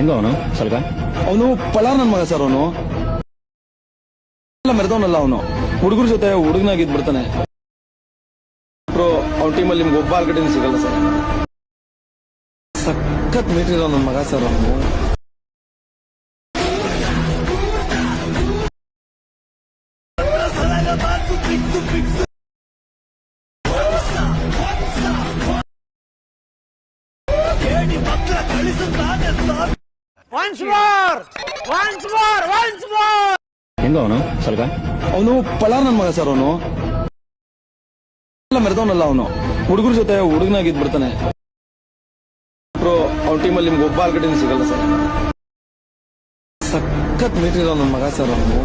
ಹೆಂಗ ಅವನು ಸ್ವಲ್ಪ ಅವನು ಪಳ ನನ್ ಮಗ ಸರ್. ಅವನು ಮೆರೆದವನಲ್ಲ. ಅವನು ಹುಡುಗರ ಜೊತೆ ಹುಡುಗನಾಗಿದ್ ಬಿಡ್ತಾನೆ. ಅವ್ನ ಟೀಮಲ್ಲಿ ನಿಮ್ಗೆ ಒಬ್ಬ ಆಲ್ಗಡೆನೂ ಸಿಗಲ್ಲ ಸರ್. ಸಖತ್ ಮೀಟ್ರಿರೋ ನನ್ನ ಮಗ ಸರ್. ಅವನು ಹೆಂಗ ಅವನು ಸ್ವಲ್ಪ ಅವನು ಪಳ ನನ್ ಮಗ ಸರ್. ಅವನು ಮೆರೆದವನಲ್ಲ. ಅವನು ಹುಡುಗರ ಜೊತೆ ಹುಡುಗನಾಗಿದ್ ಬಿಡ್ತಾನೆ. ಅವ್ನ ಟೀಮಲ್ಲಿ ನಿಮ್ಗೆ ಒಬ್ಬ ಆಲ್ಗಡೆನೂ ಸಿಗಲ್ಲ ಸರ್. ಸಖತ್ ಮೀಟ್ರಿರೋ ನನ್ನ ಮಗ ಸರ್. ಅವನು